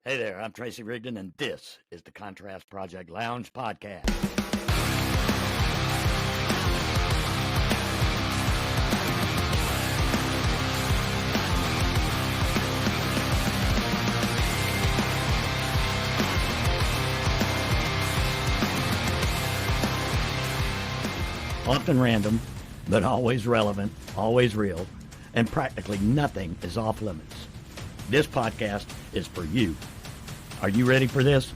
Hey there, I'm Tracy Rigdon, and this is the Contrast Project Lounge podcast. Often random, but always relevant, always real, and practically nothing is off limits. This podcast is for you. Are you ready for this?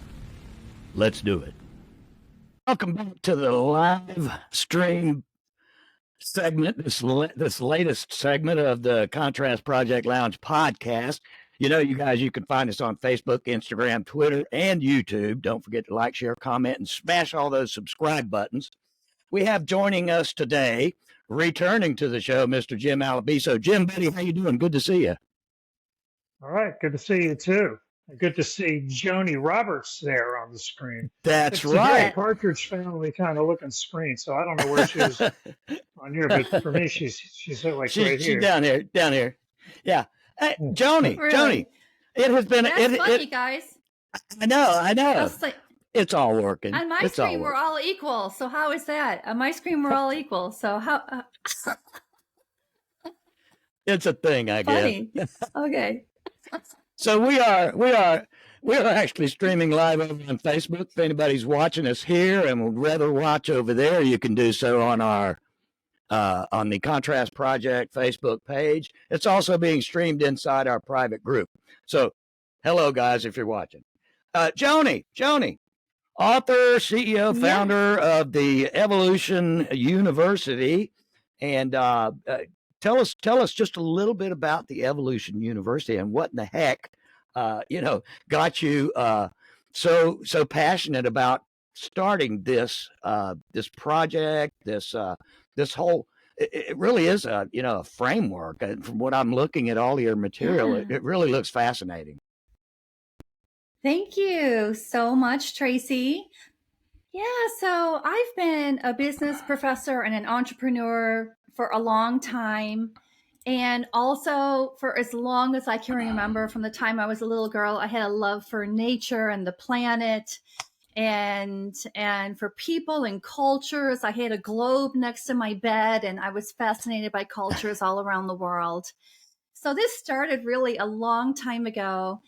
Let's do it. Welcome back to the live stream segment, this latest segment of the Contrast Project Lounge podcast. You know, you guys, you can find us on Facebook, Instagram, Twitter, and YouTube. Don't forget to like, share, comment, and smash all those subscribe buttons. We have joining us today, returning to the show, Mr. Jim Alabiso. Jim, buddy, how you doing? Good to see you. All right, good to see you too. Good to see Joni Roberts there on the screen. That's it's right. It's a Partridge Family kind of looking screen, so I don't know where she is on here, but for me, she's right here. She's down here. Yeah. Hey, Joni, really? Joni, it has been. That's funny, guys. I know. It's all working. On my screen, we're all equal. So how is that? On my screen, we're all equal. So how? It's a thing, I funny. guess. Okay. So we are actually streaming live over on Facebook. If anybody's watching us here and would rather watch over there, you can do so on our on the Contrast Project Facebook page. It's also being streamed inside our private group. So, hello guys, if you're watching. Joni, author, CEO, founder of the Evolution University, and tell us just a little bit about the Evolution University and what in the heck, got you so passionate about starting this project, this whole. It really is a framework. And from what I'm looking at all your material, it really looks fascinating. Thank you so much, Tracy. Yeah, so I've been a business professor and an entrepreneur for a long time. And also for as long as I can remember, from the time I was a little girl, I had a love for nature and the planet and for people and cultures. I had a globe next to my bed, and I was fascinated by cultures all around the world. So this started really a long time ago.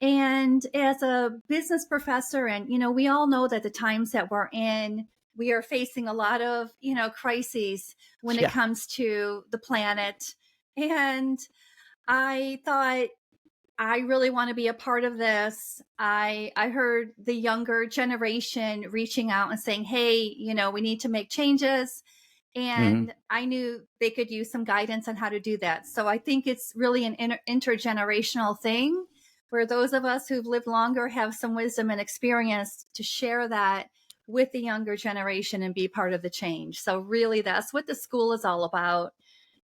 And as a business professor, and, we all know that the times that we're in, we are facing a lot of, crises when it comes to the planet. And I thought, I really want to be a part of this. I heard the younger generation reaching out and saying, hey, we need to make changes. And I knew they could use some guidance on how to do that. So I think it's really an intergenerational thing, where those of us who've lived longer have some wisdom and experience to share that with the younger generation and be part of the change. So really, that's what the school is all about.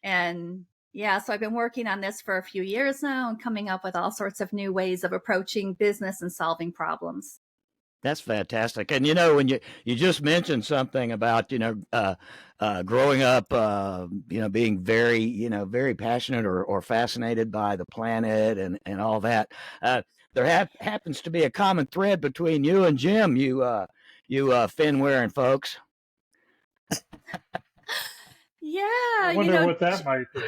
And so I've been working on this for a few years now and coming up with all sorts of new ways of approaching business and solving problems. That's fantastic. And, when you just mentioned something about, growing up, being very, very passionate or fascinated by the planet and all that, there happens to be a common thread between you and Jim, you fin-wearing folks. Yeah. I wonder what that might be.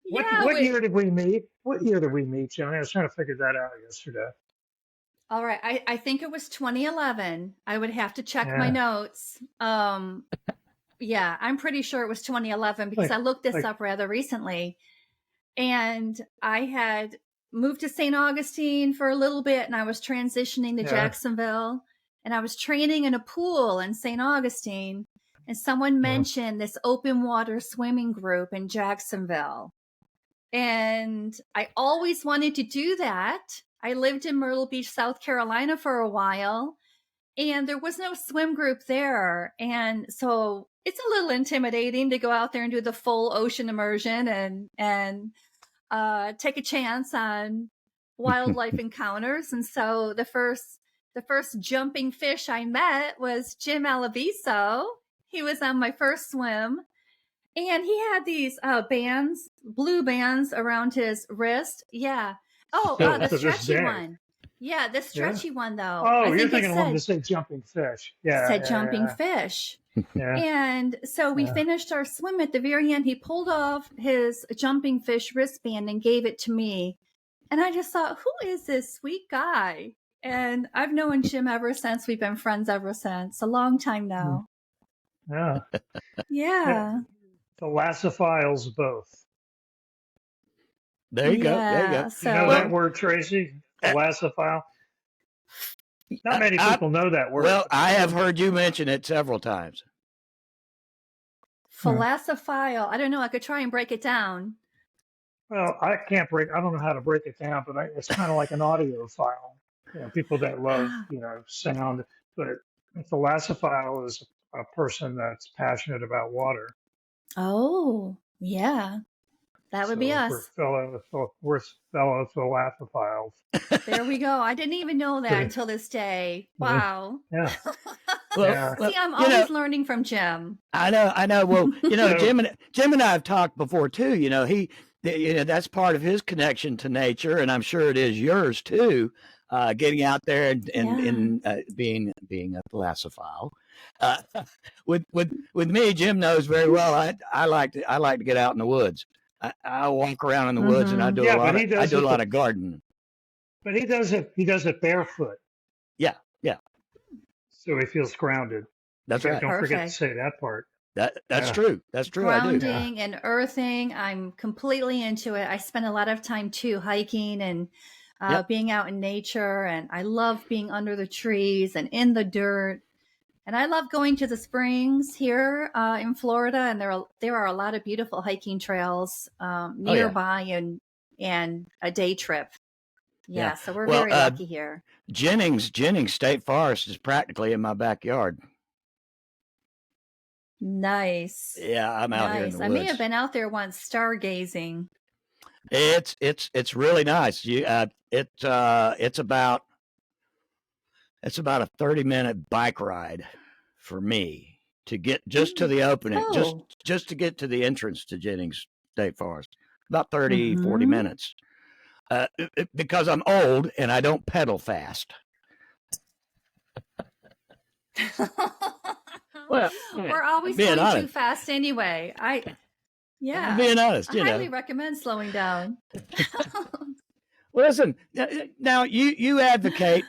What year did we meet? What year did we meet, Joni? I was trying to figure that out yesterday. All right. I think it was 2011. I would have to check my notes. I'm pretty sure it was 2011 because I looked this up rather recently. And I had moved to St. Augustine for a little bit, and I was transitioning to Jacksonville, and I was training in a pool in St. Augustine. And someone mentioned this open water swimming group in Jacksonville. And I always wanted to do that. I lived in Myrtle Beach, South Carolina for a while, and there was no swim group there. And so it's a little intimidating to go out there and do the full ocean immersion and take a chance on wildlife encounters. And so the first jumping fish I met was Jim Alabiso. He was on my first swim. And he had these blue bands around his wrist. Yeah. Oh, still the to this stretchy day. one. Yeah, the Yeah. stretchy one though. Oh, I you're think it thinking of one that said jumping fish. Yeah, said jumping yeah, fish. yeah, And so we yeah. finished our swim at the very end. He pulled off his jumping fish wristband and gave it to me. And I just thought, who is this sweet guy? And I've known Jim ever since. We've been friends ever since. A long time Hmm. now. Yeah. Yeah. Yeah. Philosophizes both. There you go. There you go. Yeah. You know So, that Well, word, Tracy? uh, Philosophile? Not many I, people know that word. well, I have heard you mention it several times. philosophile. I don't know. I could try and break it down. Well, I don't know how to break it down, but it's kind of like an audio file. People that love, Ah, sound, but a philosophile is a person that's passionate about water. oh, yeah. That would be So we're us. fellow philosophizes. There we go. I didn't even know that until this day. Wow. Yeah. Well, Yeah. well, See, I'm you know, always learning from Jim. I know. Well, So, Jim and I have talked before too. That's part of his connection to nature, and I'm sure it is yours too. Getting out there and being a philosophophile. Uh, with me, Jim knows very well. I like to get out in the woods. I walk around in the woods and I Mm-hmm. do yeah, a but lot he of does gardening. but he does it barefoot, Yeah, so he feels grounded. that's right. Don't forget to Perfect. say that part. That's Yeah. true. That's true. I do. Yeah. Grounding and earthing. I'm completely into it. I spend a lot of time too hiking and Yep. being out in nature. And I love being under the trees and in the dirt. And I love going to the springs here in Florida. And there are a lot of beautiful hiking trails nearby and a day trip. Yeah, so we're Well, very lucky here. Jennings State Forest is practically in my backyard. Nice. Yeah, I'm out here in Nice. the I woods. may have been out there once stargazing. It's really nice. It's about a 30-minute bike ride for me to get just to the opening, Oh. just to get to the entrance to Jennings State Forest. About 30, 40 Mhm. minutes. Because I'm old and I don't pedal fast. Well, We're always being going too honest. fast anyway. I'm Yeah. being honest, I highly recommend slowing down. Well, listen. Now you advocate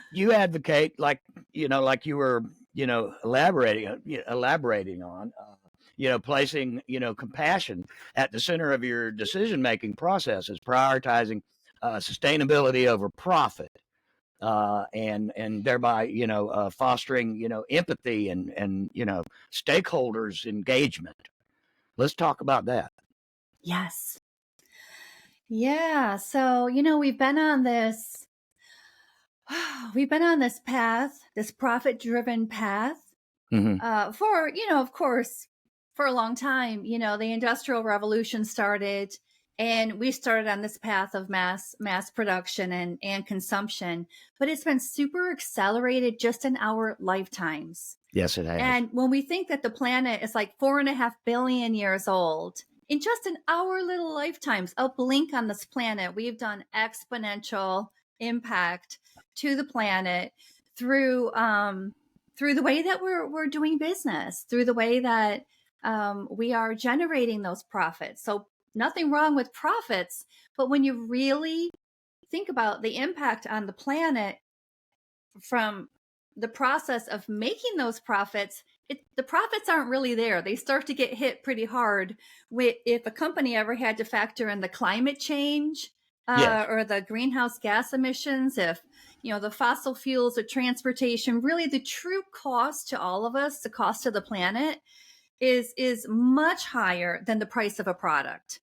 like like you were elaborating on placing compassion at the center of your decision making processes, prioritizing sustainability over profit, and thereby fostering empathy and stakeholders engagement. Let's talk about that. Yes. Yeah. So, we've been on this path, this profit-driven path, for, of course, for a long time. The Industrial Revolution started, and we started on this path of mass production and consumption, but it's been super accelerated just in our lifetimes. Yes, it has. And when we think that the planet is like 4.5 billion years old, in just in our little lifetimes, a blink on this planet, we've done exponential impact to the planet through the way that we're doing business, through the way that we are generating those profits. So nothing wrong with profits, but when you really think about the impact on the planet from the process of making those profits, the profits aren't really there. They start to get hit pretty hard if a company ever had to factor in the climate change or the greenhouse gas emissions, if the fossil fuels or transportation, really the true cost to all of us, the cost to the planet is much higher than the price of a product.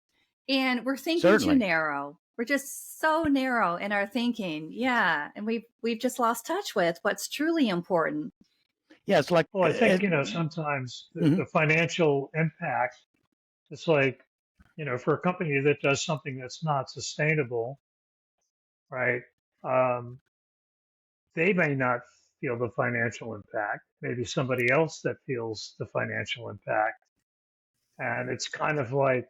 And we're thinking too narrow. We're just so narrow in our thinking. Yeah. And we've just lost touch with what's truly important. Yeah, it's like, well, I think, sometimes the financial impact, it's like, for a company that does something that's not sustainable, right? They may not feel the financial impact. Maybe somebody else that feels the financial impact. And it's kind of like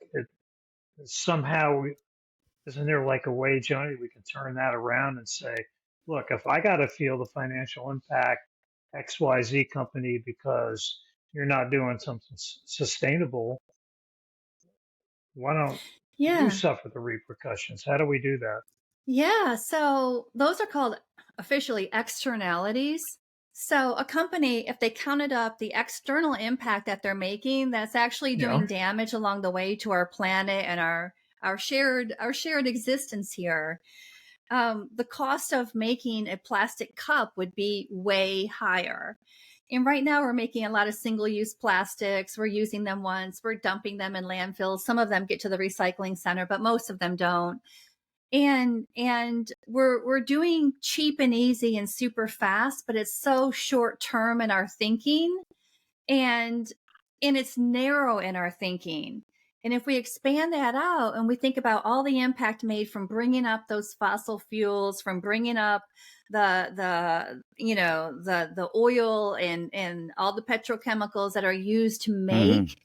somehow Isn't there like a way, Joni, we can turn that around and say, look, if I got to feel the financial impact XYZ company because you're not doing something sustainable, why don't you Yeah. suffer the repercussions? How do we do that? Yeah. So those are called officially externalities. So a company, if they counted up the external impact that they're making, that's actually doing Yeah. damage along the way to our planet and our shared existence here. The cost of making a plastic cup would be way higher. And right now, we're making a lot of single use plastics. We're using them once, we're dumping them in landfills. Some of them get to the recycling center, but most of them don't. And we're doing cheap and easy and super fast, but it's so short term in our thinking, and it's narrow in our thinking. And if we expand that out and we think about all the impact made from bringing up those fossil fuels, from bringing up the oil and all the petrochemicals that are used to make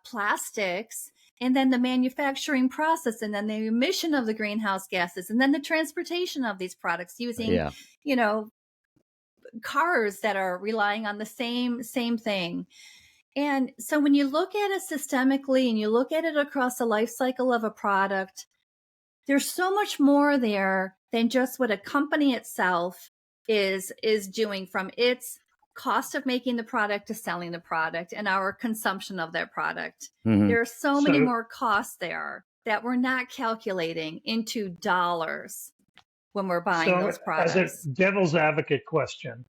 plastics, and then the manufacturing process, and then the emission of the greenhouse gases, and then the transportation of these products using, cars that are relying on the same thing. And so when you look at it systemically and you look at it across the life cycle of a product, there's so much more there than just what a company itself is doing, from its cost of making the product to selling the product and our consumption of their product. There are so many more costs there that we're not calculating into dollars when we're buying those products. As a devil's advocate question,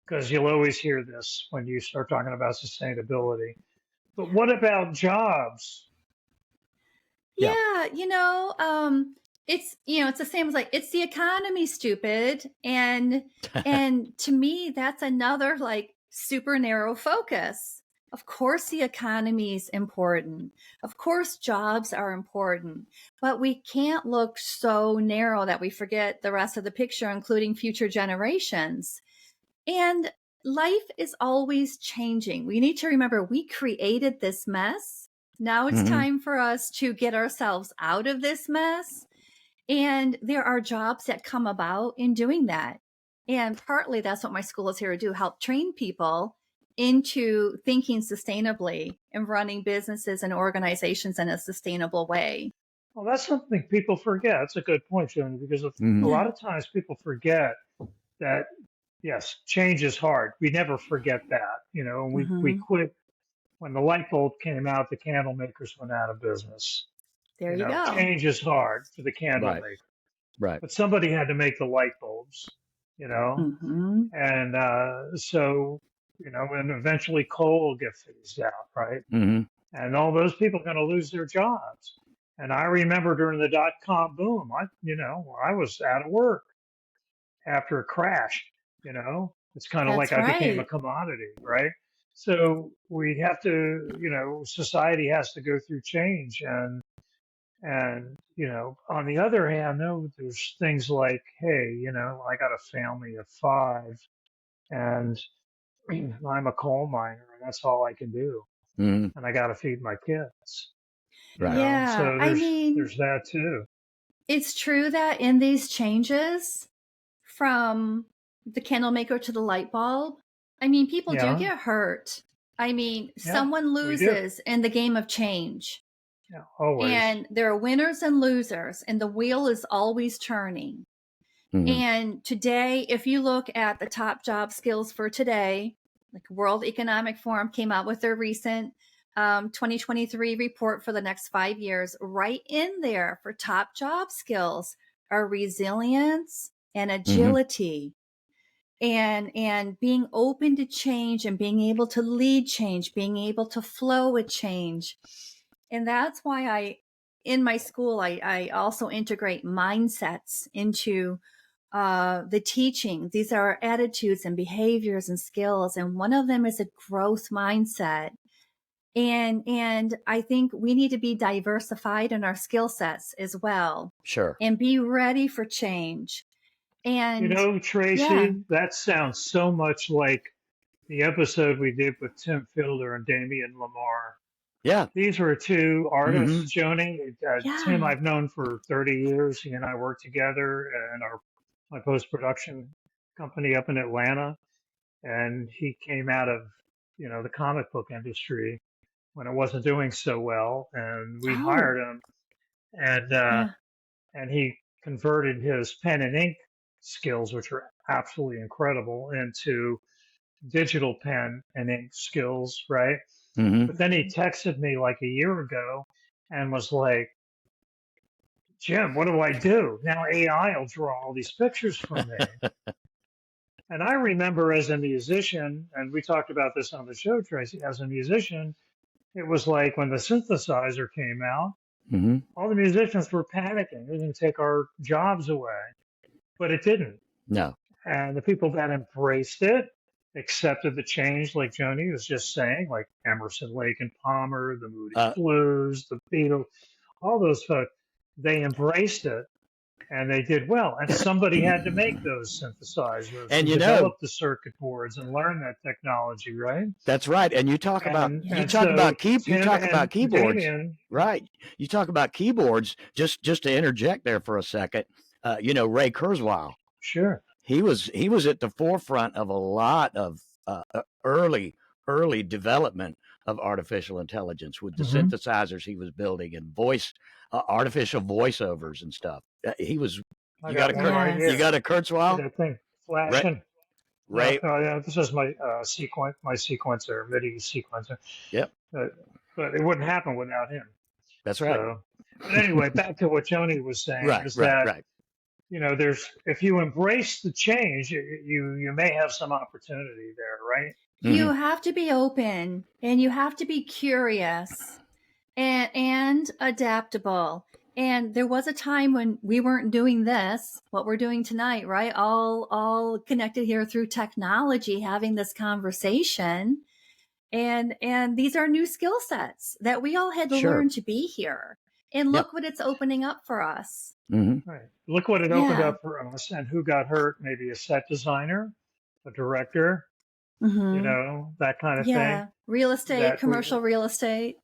because you'll always hear this when you start talking about sustainability, but what about jobs? Yeah, it's it's the same as like, it's the economy, stupid. And to me, that's another like super narrow focus. Of course the economy is important. Of course jobs are important, but we can't look so narrow that we forget the rest of the picture, including future generations. And life is always changing. We need to remember we created this mess. Now it's time for us to get ourselves out of this mess. And there are jobs that come about in doing that. And partly that's what my school is here to do, help train people into thinking sustainably and running businesses and organizations in a sustainable way. Well, that's something people forget. That's a good point, Joni, because a lot of times people forget that, yes, change is hard. We never forget that. We quit when the light bulb came out, the candle makers went out of business. There you go. Change is hard for the candle maker. Right. But somebody had to make the light bulbs, and and eventually coal will get phased out, right? And all those people are going to lose their jobs. And I remember during the dot-com boom, I was out of work after a crash. It's kind of like I became a commodity, right? So we have to, society has to go through change, and on the other hand, though, there's things like, hey, I got a family of 5, and I'm a coal miner, and that's all I can do, and I got to feed my kids. Right. Yeah, So there's that too. It's true that in these changes from the candle maker to the light bulb, people do get hurt. Someone loses in the game of change. Yeah, always. And there are winners and losers, and the wheel is always turning. And today, if you look at the top job skills for today, like World Economic Forum came out with their recent 2023 report for the next 5 years, right in there for top job skills are resilience and agility. And being open to change and being able to lead change, being able to flow with change. And that's why in my school, I also integrate mindsets into the teaching. These are attitudes and behaviors and skills. And one of them is a growth mindset. And I think we need to be diversified in our skill sets as well. Sure. And be ready for change. And Tracy, that sounds so much like the episode we did with Tim Fielder and Damian Lamar Yeah. These were two artists, Joni. Tim, Yeah. I've known for 30 years. He and I worked together in my post production company up in Atlanta, and he came out of the comic book industry when it wasn't doing so well, and we Oh, hired him, and yeah. and he converted his pen and ink skills, which are absolutely incredible, into digital pen and ink skills, right? Mm-hmm. But then he texted me like a year ago and was like, Jim, what do I do? Now AI will draw all these pictures for me. And I remember as a musician, and we talked about this on the show, Tracy, as a musician, it was like when the synthesizer came out, Mm-hmm. all the musicians were panicking. It was going to take our jobs away, but it didn't. No. And the people that embraced it, accepted the change, like Joni was just saying, like Emerson, Lake and Palmer, the Moody Uh, Blues, the Beatles, all those folks, they embraced it and they did well. And somebody had to make those synthesizers and and you know, develop the circuit boards and learn that technology, right? that's right. And you talk about Yeah. So you Tim talk about and keyboards, Damien, right? You talk about keyboards. Just to interject there for a second, Ray Kurzweil. sure. He was at the forefront of a lot of early development of artificial intelligence with the Hmm. synthesizers he was building and artificial voiceovers and stuff. He was. I You got got a one right You Yes. here. got a See Kurzweil? that thing Ray, flashing? No, Ray. yeah, this is my my sequencer, MIDI sequencer. Yep, But, but it wouldn't happen without him. that's right. So, but anyway, back to what Joni was saying Right, is right, that right. there's if you embrace the change, you may have some opportunity there, right? You Mm-hmm. have to be open and you have to be curious and adaptable. And there was a time when we weren't doing this, what we're doing tonight, right? All connected here through technology, having this conversation. And these are new skill sets that we all had to Sure. learn to be here. And Yep. look what it's opening up for us. Mm-hmm. Right. Look what it opened Yeah. up for us, and who got hurt? Maybe a set designer, a director, Mm-hmm. that kind of thing. Yeah. Real estate, That we commercial real estate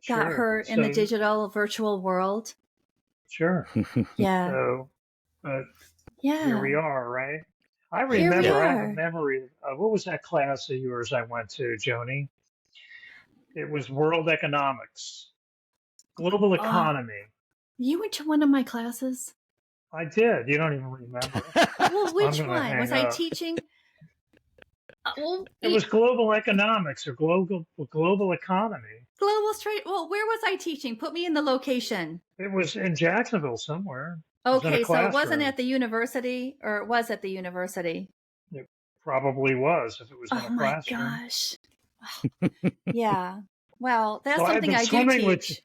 got sure. hurt in the So digital virtual world. sure. Yeah. So, but here we Yeah. are, right? I Here we remember, I have a are. memory of what was that class of yours I went to, Joni? It was world economics, global Oh, economy. you went to one of my classes? I did. You don't even remember. Well, I'm which going to one? Was hang I up. teaching? Well, It was global economics or global economy. global straight. Well, where was I teaching? Put me in the location. It was in Jacksonville somewhere. It was in a Okay, so it wasn't classroom. at the university, or it was at the university. It probably was if it was in Oh a my classroom. gosh. Yeah. Well, that's So I've something been I do swimming with. teach.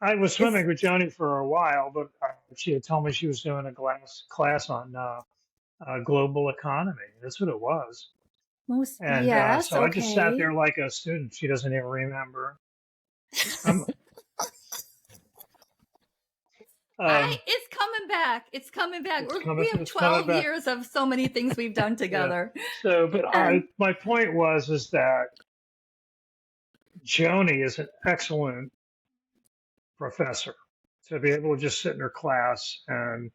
I was Is swimming with Joni for a while, but she had told me she was doing a class on global economy. That's what it was. most And yes, so I just sat okay. there like a student. She doesn't even remember. Um, It's coming back. It's coming back. We have it's coming 12 back. years of so many things we've done Yeah. together. So, but And my point is that Joni is an excellent professor. To be able to just sit in her class and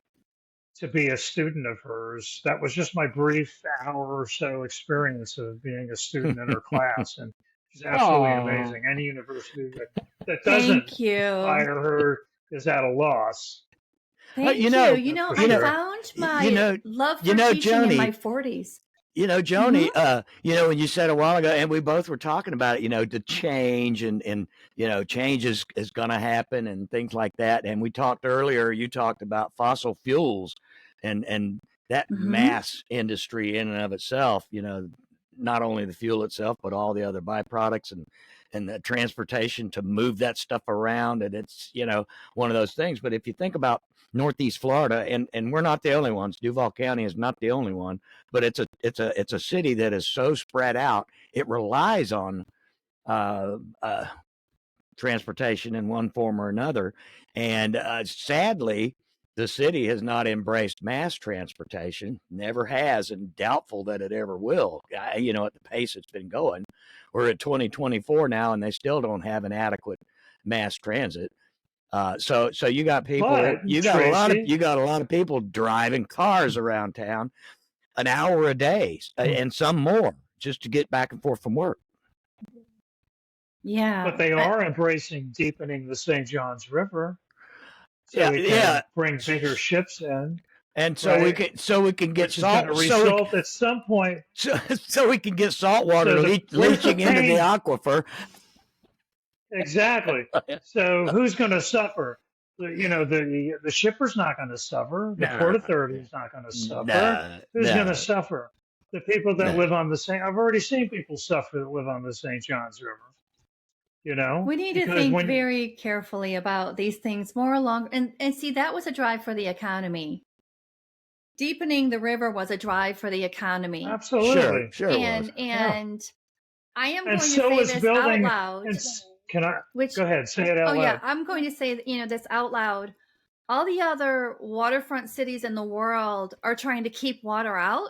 to be a student of hers, that was just my brief hour or so experience of being a student in her class. And she's absolutely Oh, amazing. Any university that doesn't thank you. hire her is at a loss. Thank you you. know, You know, For I sure. found my love for teaching in my 40s. Joni, when you said a while ago, and we both were talking about it, the change and change is going to happen and things like that. And we talked earlier, you talked about fossil fuels and that Mm-hmm. mass industry in and of itself, not only the fuel itself, but all the other byproducts and the transportation to move that stuff around. And it's, one of those things. But if you think about Northeast Florida, and we're not the only ones, Duval County is not the only one, but it's a city that is so spread out. It relies on transportation in one form or another, and sadly, the city has not embraced mass transportation, never has, and doubtful that it ever will. At the pace it's been going. We're at 2024 now, and they still don't have an adequate mass transit. So you got people, But you got Tracy, a lot of people driving cars around town an hour a day, and some more, just to get back and forth from work. Yeah. But they are embracing deepening the St. Johns River, so we can bring bigger ships in, and so we can get salt. Which is going to result at some point. So we can get salt water leaching into the aquifer. Exactly. So who's going to suffer? The shipper's not going to suffer. The Port Authority is not going to suffer. Who's going to suffer? The people that live on the St. I've already seen people suffer that live on the St. Johns River. We need to think very carefully about these things more along. And see, that was a drive for the economy. Deepening the river was a drive for the economy. Absolutely. Sure and I am going to say this out loud. Can I? Go ahead, say it out loud. Oh yeah, I'm going to say this out loud. All the other waterfront cities in the world are trying to keep water out.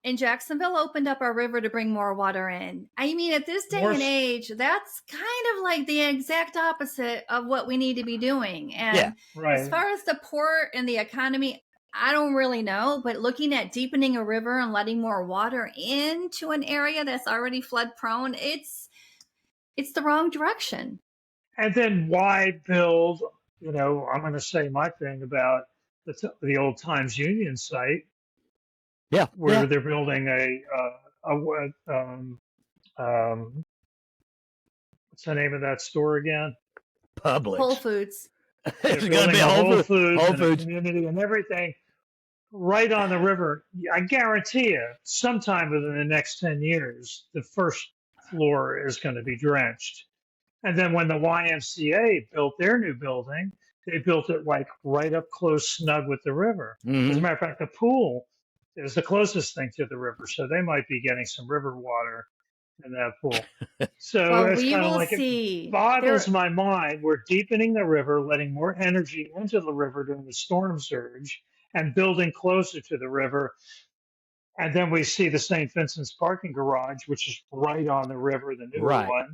And Jacksonville opened up our river to bring more water in. I mean, at this day and age, that's kind of like the exact opposite of what we need to be doing. And as far as the port and the economy, I don't really know. But looking at deepening a river and letting more water into an area that's already flood prone, it's the wrong direction. And then why build, I'm going to say my thing about the old Times Union site. Where they're building what's the name of that store again? Publix. Whole Foods. It's going to be a Whole Foods community and everything right on the river. I guarantee you, sometime within the next 10 years, the first floor is going to be drenched. And then when the YMCA built their new building, they built it like right up close, snug with the river. Mm-hmm. As a matter of fact, the pool is the closest thing to the river, so they might be getting some river water in that pool. So it's kind of like it boggles my mind. We're deepening the river, letting more energy into the river during the storm surge, and building closer to the river. And then we see the St. Vincent's parking garage, which is right on the river, the new one,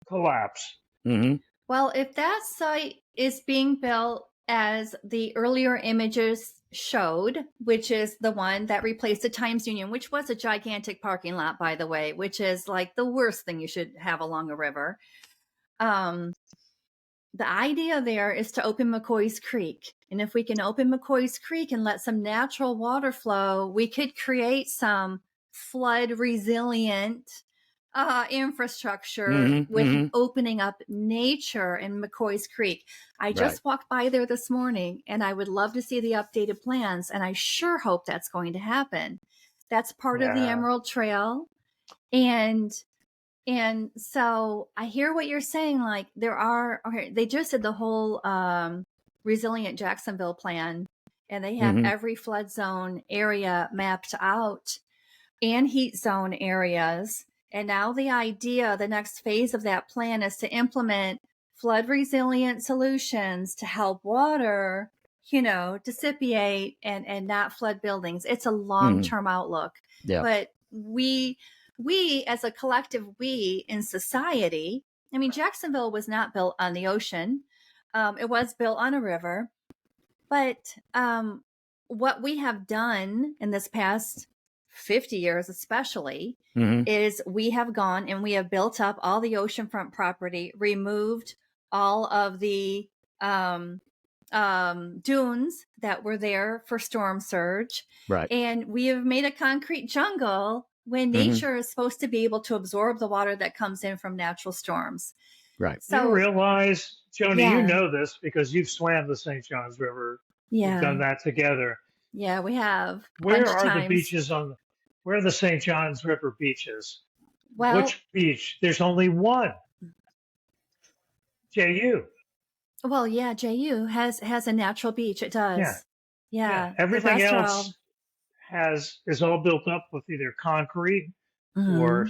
collapse. Mm-hmm. Well, if that site is being built as the earlier images showed, which is the one that replaced the Times Union, which was a gigantic parking lot, by the way, which is like the worst thing you should have along a river. The idea there is to open McCoy's Creek. And if we can open McCoy's Creek and let some natural water flow, we could create some flood resilient infrastructure with opening up nature in McCoy's Creek. I just walked by there this morning, and I would love to see the updated plans, and I sure hope that's going to happen. That's part of the Emerald Trail. And so I hear what you're saying. Like they just did the whole resilient Jacksonville plan, and they have every flood zone area mapped out and heat zone areas. And now the next phase of that plan is to implement flood resilient solutions to help water, dissipate and not flood buildings. It's a long-term outlook. Yeah. But we as a collective, we in society, I mean, Jacksonville was not built on the ocean. It was built on a river. But what we have done in this past 50 years especially is we have gone and we have built up all the oceanfront property, removed all of the dunes that were there for storm surge, and we have made a concrete jungle when nature is supposed to be able to absorb the water that comes in from natural storms. So you realize, Joni, you know this because you've swam the St. Johns River. We've done that together. Yeah, we have. Where are the beaches where are the St. Johns River beaches? Well, which beach? There's only one. JU. Well, yeah, JU has a natural beach. It does. Yeah. Everything else is all built up with either concrete or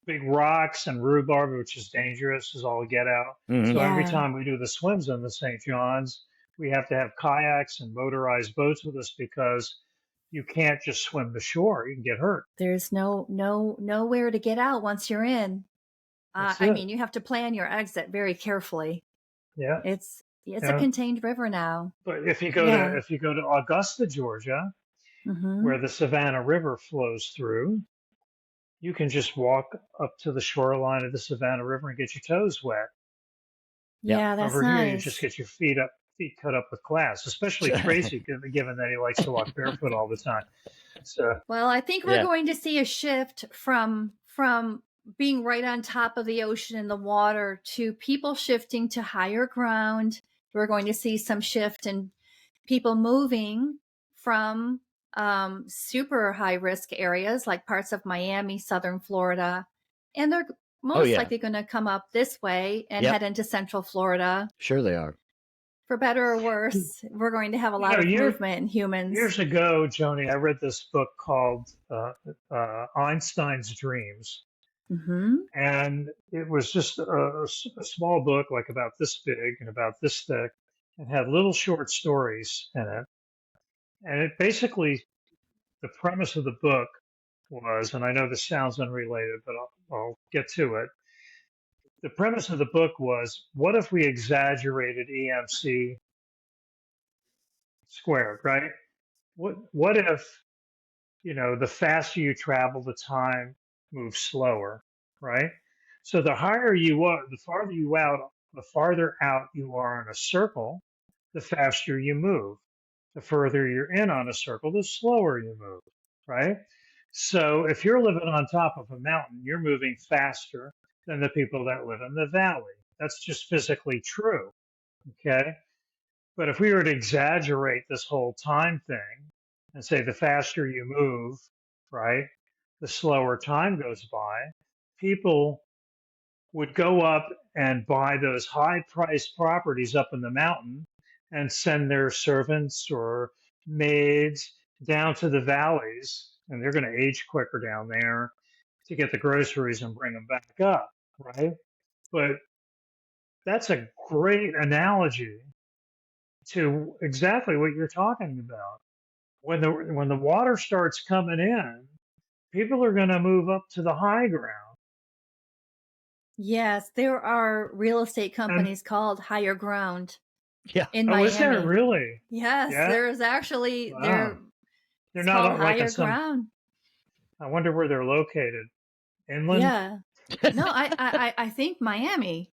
big rocks and rhubarb, which is dangerous, is all get out. So every time we do the swims in the St. John's, we have to have kayaks and motorized boats with us because you can't just swim the shore. You can get hurt. There's nowhere to get out once you're in. I mean, you have to plan your exit very carefully. Yeah. It's a contained river now. But if you go to Augusta, Georgia, where the Savannah River flows through, you can just walk up to the shoreline of the Savannah River and get your toes wet. Yeah, that's Over nice. here, you just get your feet cut up with glass, especially Tracy, given that he likes to walk barefoot all the time. So, well, I think we're going to see a shift from being right on top of the ocean and the water to people shifting to higher ground. We're going to see some shift in people moving from super high risk areas like parts of Miami, southern Florida, and they're most likely going to come up this way and head into central Florida. Sure they are. For better or worse, we're going to have a lot of movement in humans. Years ago, Joni, I read this book called Einstein's Dreams. And it was just a small book, like about this big and about this thick, and had little short stories in it. And it basically, the premise of the book was, and I know this sounds unrelated, but I'll get to it. The premise of the book was, what if we exaggerated EMC squared, right? What if, the faster you travel, the time moves slower, right? So the higher you are, the farther out you are in a circle, the faster you move. The further you're in on a circle, the slower you move, right? So if you're living on top of a mountain, you're moving faster than the people that live in the valley. That's just physically true, okay? But if we were to exaggerate this whole time thing and say the faster you move, right, the slower time goes by, people would go up and buy those high-priced properties up in the mountain and send their servants or maids down to the valleys, and they're going to age quicker down there to get the groceries and bring them back up, right? But that's a great analogy to exactly what you're talking about. When the water starts coming in, people are going to move up to the high ground. Yes, there are real estate companies called Higher Ground. Yeah. In Miami. Is there really? Yes, there's actually they're not like Higher Ground. I wonder where they're located. Inland? Yeah. No, I think Miami.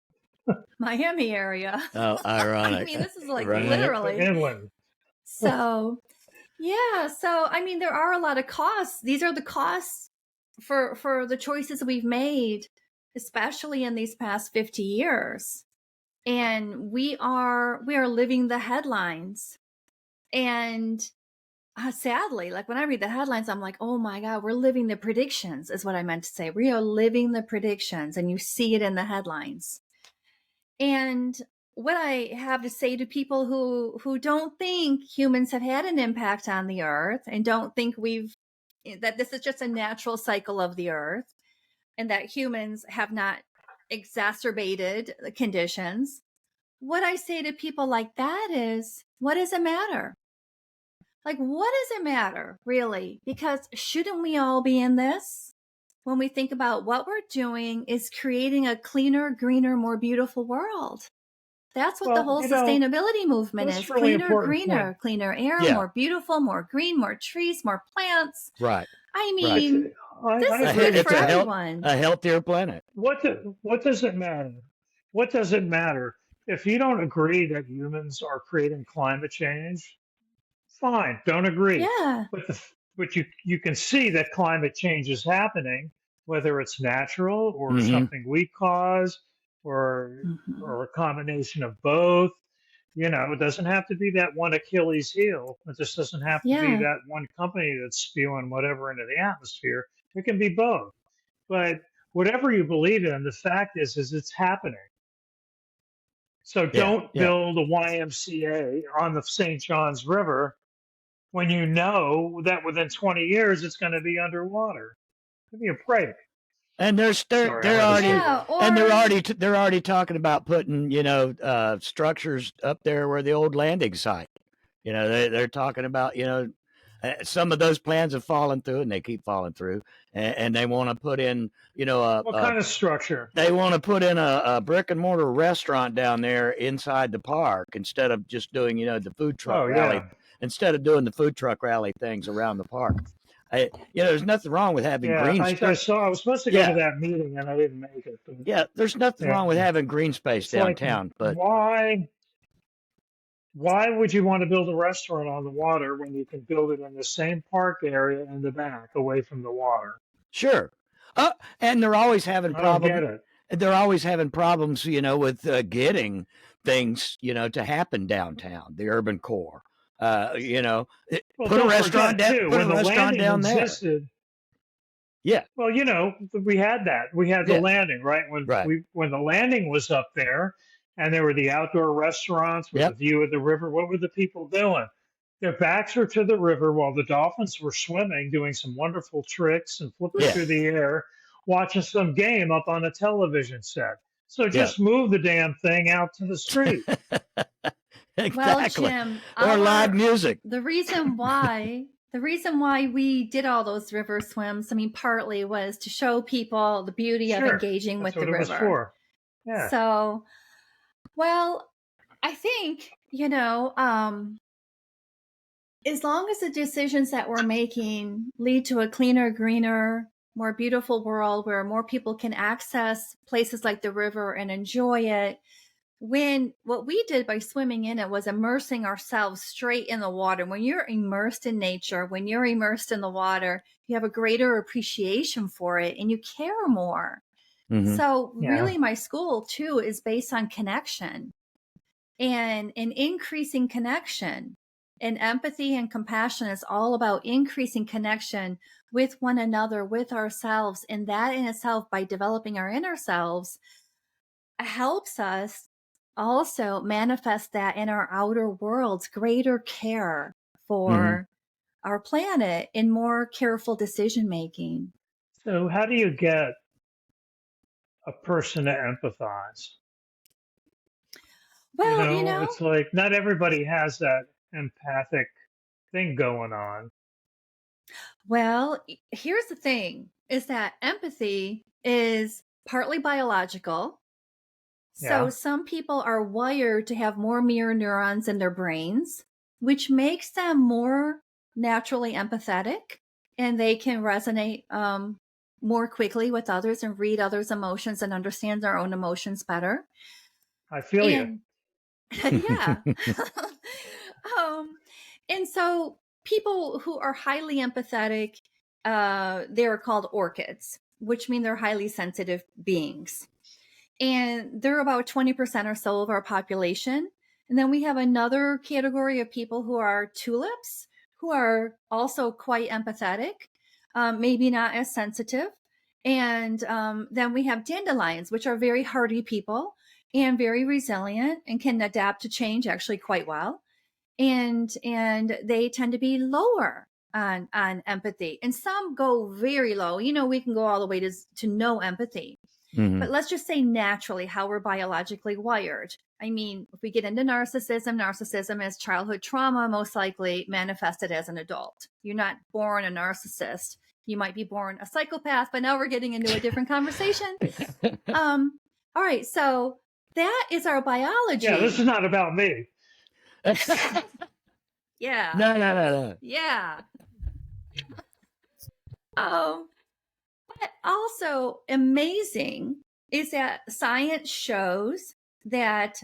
Miami area. Oh, ironic. I mean, this is like literally inland. So, yeah. So, I mean, there are a lot of costs. These are the costs for the choices we've made, especially in these past 50 years. And we are living the headlines. And sadly, like when I read the headlines, I'm like, oh my God, we're living the predictions is what I meant to say. We are living the predictions, and you see it in the headlines. And what I have to say to people who don't think humans have had an impact on the earth and don't think that this is just a natural cycle of the earth and that humans have not exacerbated the conditions, what I say to people like that is, what does it matter? Like, what does it matter, really? Because shouldn't we all be in this? When we think about what we're doing is creating a cleaner, greener, more beautiful world. That's what the whole sustainability movement is. Really cleaner, greener, point. Cleaner air, more beautiful, more green, more trees, more plants. Right. I mean, this is good for everyone. A healthier planet. What does it matter? What does it matter? If you don't agree that humans are creating climate change, fine, don't agree. Yeah. But you can see that climate change is happening, whether it's natural or something we cause or a combination of both. It doesn't have to be that one Achilles heel. It just doesn't have to be that one company that's spewing whatever into the atmosphere. It can be both. But whatever you believe in, the fact is it's happening. So don't build a YMCA on the St. Johns River when you know that within 20 years it's going to be underwater. Give me a break. And they're Sorry, I had to say that. and they're already talking about putting, you know, structures up there where the old landing site. You know, they're talking about, you know, some of those plans have fallen through, and they keep falling through, and they want to put in, you know, What kind of structure? they want to put in a brick and mortar restaurant down there inside the park instead of just doing, you know, the food truck rally. Yeah. Instead of doing the food truck rally things around the park. You know, there's nothing wrong with having green space. I was supposed to go to that meeting and I didn't make it. But, yeah, there's nothing wrong with having green space it's downtown. Like, but why would you want to build a restaurant on the water when you can build it in the same park area in the back, away from the water? Sure. And they're always having problems. I don't get it. They're always having problems, you know, with getting things, you know, to happen downtown, the urban core. You know, put a restaurant down. Put a restaurant down there. Yeah. Well, you know, we had that. We had the landing, right? When the landing was up there, and there were the outdoor restaurants with a view of the river. What were the people doing? Their backs were to the river while the dolphins were swimming, doing some wonderful tricks and flipping through the air, watching some game up on a television set. So just move the damn thing out to the street. Exactly. Well, Jim, or live music. The reason why we did all those river swims, I mean, partly was to show people the beauty of engaging with the river. That's what it was for. Yeah. So, well, I think, you know, as long as the decisions that we're making lead to a cleaner, greener, more beautiful world where more people can access places like the river and enjoy it, what we did by swimming in it was immersing ourselves straight in the water. When you're immersed in nature, when you're immersed in the water, you have a greater appreciation for it and you care more. Mm-hmm. So really my school too is based on connection and increasing connection. And empathy and compassion is all about increasing connection with one another, with ourselves. And that in itself, by developing our inner selves, helps us also manifest that in our outer worlds, greater care for our planet and more careful decision making. So how do you get a person to empathize? Well, you know, it's like not everybody has that empathic thing going on. Well, here's the thing, is that empathy is partly biological. So some people are wired to have more mirror neurons in their brains, which makes them more naturally empathetic, and they can resonate more quickly with others and read others' emotions and understand their own emotions better. I feel you. Yeah. And so people who are highly empathetic, they're called orchids, which mean they're highly sensitive beings. And they're about 20% or so of our population. And then we have another category of people who are tulips, who are also quite empathetic, maybe not as sensitive. And then we have dandelions, which are very hardy people and very resilient and can adapt to change actually quite well. And they tend to be lower on empathy. And some go very low. You know, we can go all the way to no empathy. Mm-hmm. But let's just say naturally how we're biologically wired. I mean, if we get into narcissism is childhood trauma, most likely manifested as an adult. You're not born a narcissist. You might be born a psychopath, but now we're getting into a different conversation. All right. So that is our biology. Yeah, this is not about me. Yeah. No. Yeah. But also amazing is that science shows that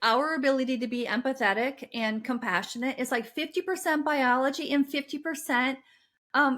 our ability to be empathetic and compassionate is like 50% biology and 50%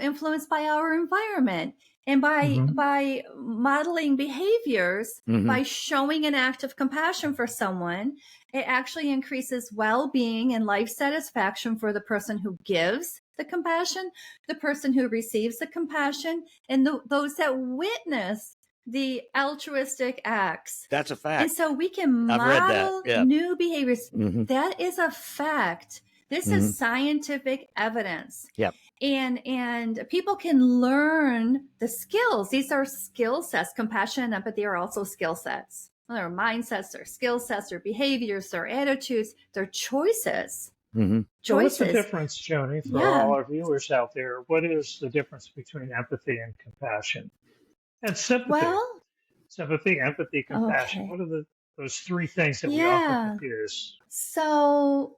influenced by our environment. And by modeling behaviors, by showing an act of compassion for someone, it actually increases well-being and life satisfaction for the person who gives the compassion, the person who receives the compassion, and those that witness the altruistic acts. That's a fact. And so we can model new behaviors. That is a fact. This is scientific evidence. Yep. And people can learn the skills. These are skill sets. Compassion and empathy are also skill sets. They're mindsets, they're skill sets, their behaviors, their attitudes, their choices. So what's the difference, Joni, for all our viewers out there? What is the difference between empathy and compassion? And sympathy. Well, sympathy, empathy, compassion. Okay. What are those three things that we often confuse? So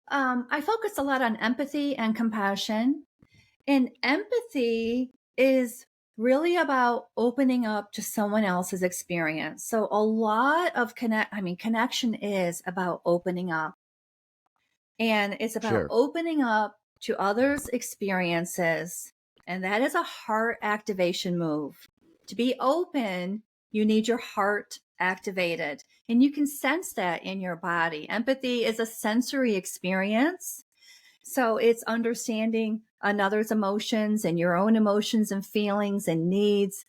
I focus a lot on empathy and compassion. And empathy is really about opening up to someone else's experience. So a lot of connection is about opening up. And it's about opening up to others' experiences. And that is a heart activation move. To be open, you need your heart activated. And you can sense that in your body. Empathy is a sensory experience. So it's understanding another's emotions and your own emotions and feelings and needs.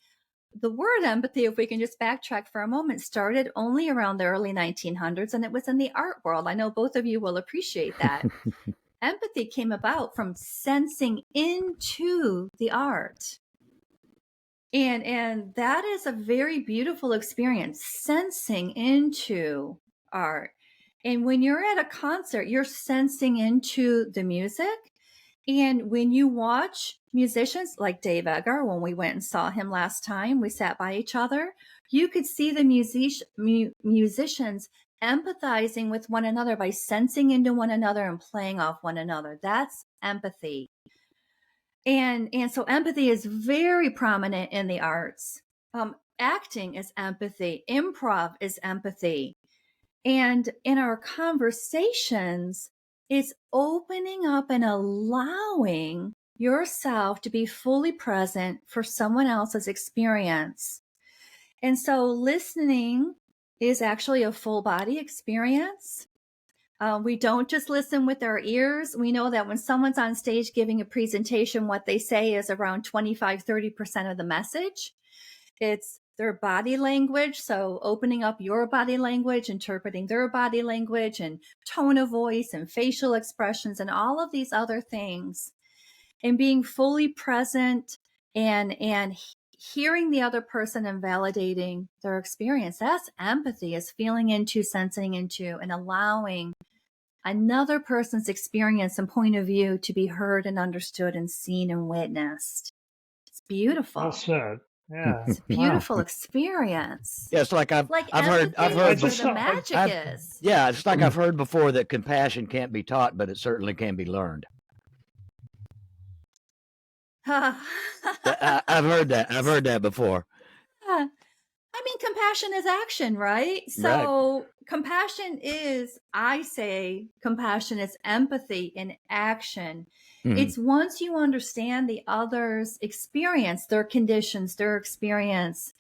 The word empathy, if we can just backtrack for a moment, started only around the early 1900s, and it was in the art world. I know both of you will appreciate that. Empathy came about from sensing into the art. And that is a very beautiful experience, sensing into art. And when you're at a concert, you're sensing into the music. And when you watch musicians like Dave Eggar, when we went and saw him last time, we sat by each other, you could see the musicians empathizing with one another by sensing into one another and playing off one another. That's empathy. And so empathy is very prominent in the arts. Acting is empathy. Improv is empathy. And in our conversations, it's opening up and allowing yourself to be fully present for someone else's experience. And so listening is actually a full body experience. We don't just listen with our ears. We know that when someone's on stage giving a presentation, what they say is around 25-30% of the message. It's their body language. So opening up your body language, interpreting their body language and tone of voice and facial expressions and all of these other things, and being fully present and hearing the other person and validating their experience. That's empathy, is feeling into, sensing into, and allowing another person's experience and point of view to be heard and understood and seen and witnessed. It's beautiful. Well said. Yeah, it's a beautiful experience. Yeah, it's like I've heard just the magic is. Yeah, it's like I've heard before that compassion can't be taught, but it certainly can be learned. I've heard that. I've heard that before. I mean, compassion is action, right? So compassion is, I say, compassion is empathy in action. It's once you understand the other's experience, their conditions, their experience.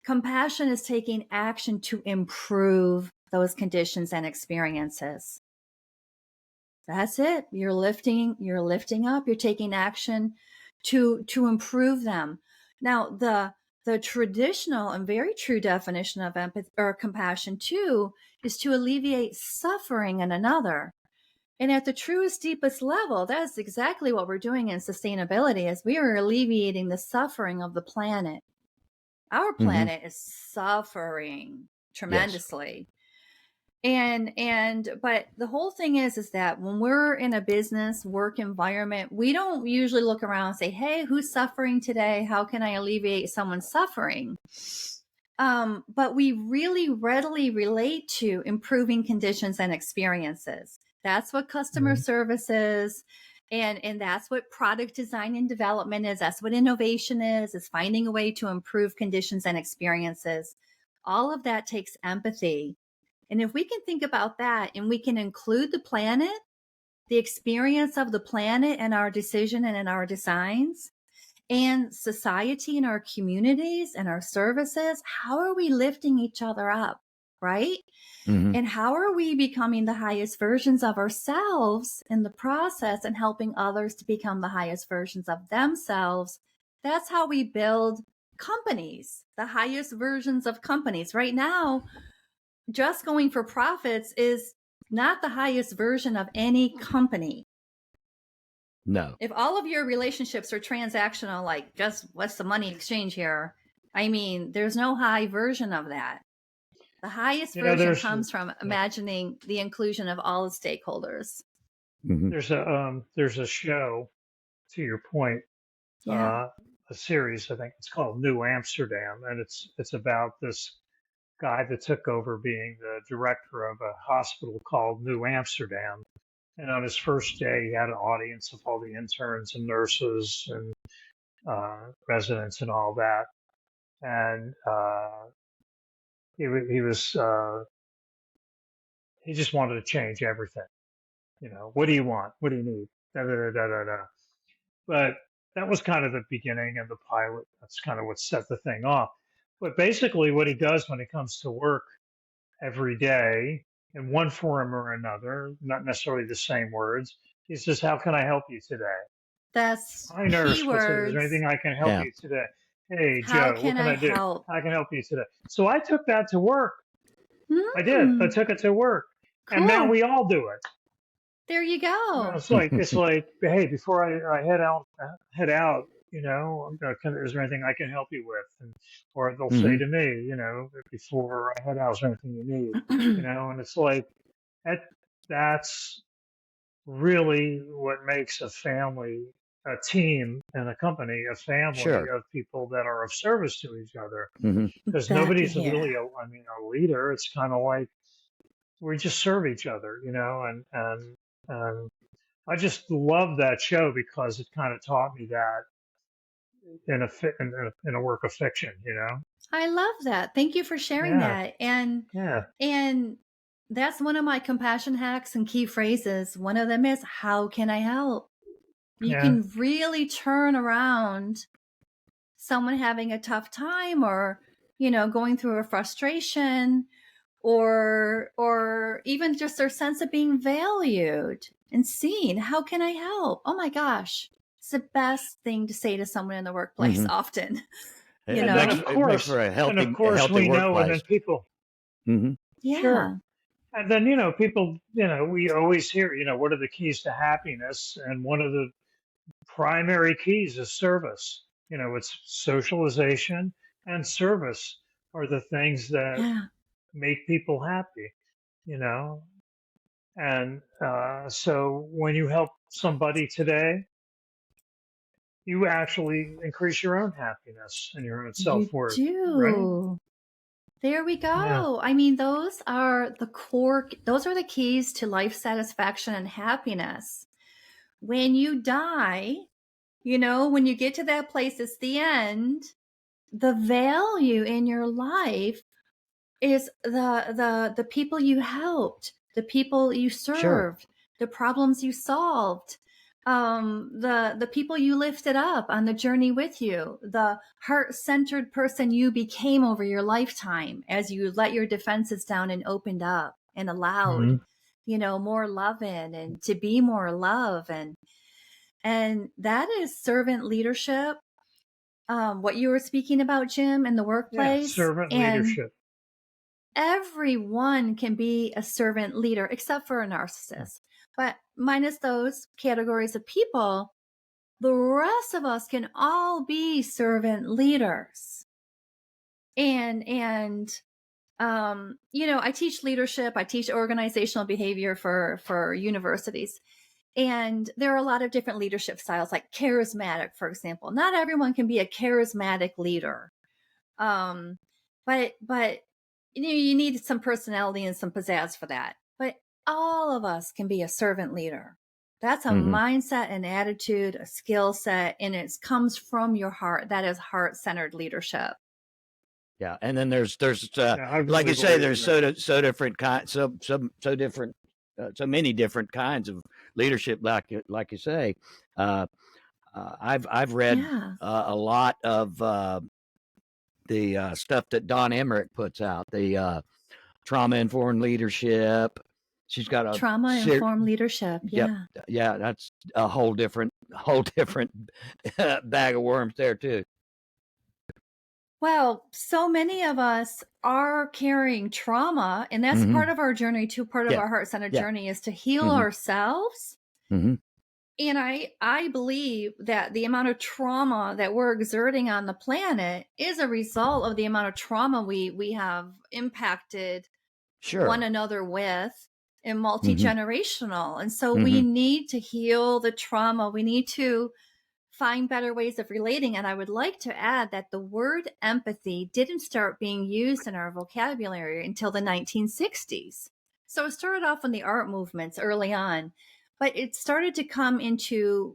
Compassion is taking action to improve those conditions and experiences. That's it. You're lifting up, you're taking action to improve them. Now, the traditional and very true definition of empathy or compassion too is to alleviate suffering in another. And at the truest, deepest level, that's exactly what we're doing in sustainability, is we are alleviating the suffering of the planet. Our planet is suffering tremendously. But the whole thing is that when we're in a business work environment, we don't usually look around and say, hey, who's suffering today? How can I alleviate someone's suffering? But we really readily relate to improving conditions and experiences. That's what customer service is. And that's what product design and development is. That's what innovation is finding a way to improve conditions and experiences. All of that takes empathy. And if we can think about that and we can include the planet, the experience of the planet in our decision and in our designs, and society and our communities and our services, how are we lifting each other up, right? And how are we becoming the highest versions of ourselves in the process and helping others to become the highest versions of themselves? That's how we build companies, the highest versions of companies. Right now, just going for profits is not the highest version of any company. No. If all of your relationships are transactional, like just what's the money exchange here? I mean, there's no high version of that. The highest version comes from imagining the inclusion of all the stakeholders. There's a show, to your point, a series, I think it's called New Amsterdam, and it's about this guy that took over being the director of a hospital called New Amsterdam. And on his first day, he had an audience of all the interns and nurses and residents and all that. And he just wanted to change everything. You know, what do you want? What do you need? Da, da, da, da, da, da. But that was kind of the beginning of the pilot. That's kind of what set the thing off. But basically, what he does when he comes to work every day in one form or another, not necessarily the same words, he says, "How can I help you today?" That's Hi, nurse. Is there keywords. anything I can help you today? Hey, How Joe, what can can I I do? help? How can I help you today? So I took that to work. I did. I took it to work. Cool. And now we all do it. There you go. You know, it's like, hey, before I head out, you know, is there anything I can help you with? And, or they'll say to me, you know, before I head out, is there anything you need? You know, and it's like, that's really what makes a family, a team, and a company a family of people that are of service to each other. Because nobody's really a leader. It's kind of like we just serve each other, you know, and I just love that show because it kind of taught me that in a work of fiction, you know. I love that. Thank you for sharing that. And that's one of my compassion hacks and key phrases. One of them is, how can I help? You can really turn around someone having a tough time, or, you know, going through a frustration, or even just their sense of being valued and seen. How can I help? Oh my gosh. It's the best thing to say to someone in the workplace often. You know, and of course, we know, and then people. Sure. And then, you know, people, you know, we always hear, you know, what are the keys to happiness? And one of the primary keys is service. You know, it's socialization and service are the things that make people happy, you know. And so when you help somebody today, you actually increase your own happiness and your own self-worth. You do. Right? There we go. Yeah. I mean, those are the keys to life satisfaction and happiness. When you die, you know, when you get to that place, it's the end. The value in your life is the people you helped, the people you served, the problems you solved, the people you lifted up on the journey with you, the heart-centered person you became over your lifetime as you let your defenses down and opened up and allowed, you know, more love in, and to be more love. And that is servant leadership. What you were speaking about, Jim, in the workplace. Servant leadership. Everyone can be a servant leader except for a narcissist. But minus those categories of people, the rest of us can all be servant leaders. And you know, I teach leadership, I teach organizational behavior for universities. And there are a lot of different leadership styles, like charismatic, for example. Not everyone can be a charismatic leader. But you know, you need some personality and some pizzazz for that. But all of us can be a servant leader. That's a mindset, an attitude, a skill set, and it comes from your heart. That is heart-centered leadership. Yeah, and then there's like you say, there's so different kinds, so different, so many different kinds of leadership. Like you say, I've read a lot of the stuff that Don Emmerich puts out, the trauma-informed leadership. She's got a trauma-informed leadership. Yeah, that's a whole different bag of worms there too. Well, so many of us are carrying trauma, and that's part of our journey too. Part of our heart center journey is to heal ourselves. And I believe that the amount of trauma that we're exerting on the planet is a result of the amount of trauma we have impacted one another with, and multi-generational. And so we need to heal the trauma. We need to find better ways of relating. And I would like to add that the word empathy didn't start being used in our vocabulary until the 1960s. So it started off in the art movements early on, but it started to come into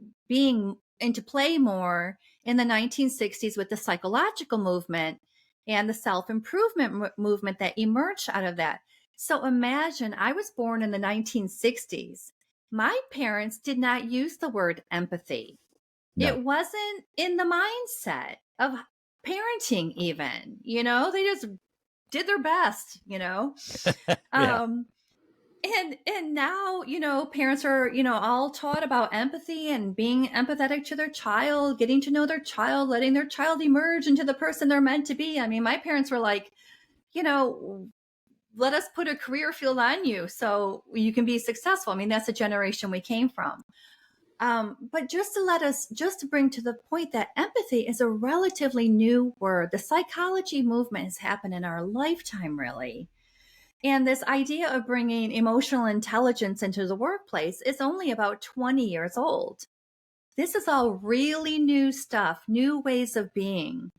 play more in the 1960s with the psychological movement and the self-improvement movement that emerged out of that. So imagine, I was born in the 1960s. My parents did not use the word empathy. No. It wasn't in the mindset of parenting even, they just did their best, and now, parents are, all taught about empathy and being empathetic to their child, getting to know their child, letting their child emerge into the person they're meant to be. I mean, my parents were like, let us put a career field on you so you can be successful. I mean, that's the generation we came from. But just to bring to the point that empathy is a relatively new word. The psychology movement has happened in our lifetime, really. And this idea of bringing emotional intelligence into the workplace is only about 20 years old. This is all really new stuff, new ways of being.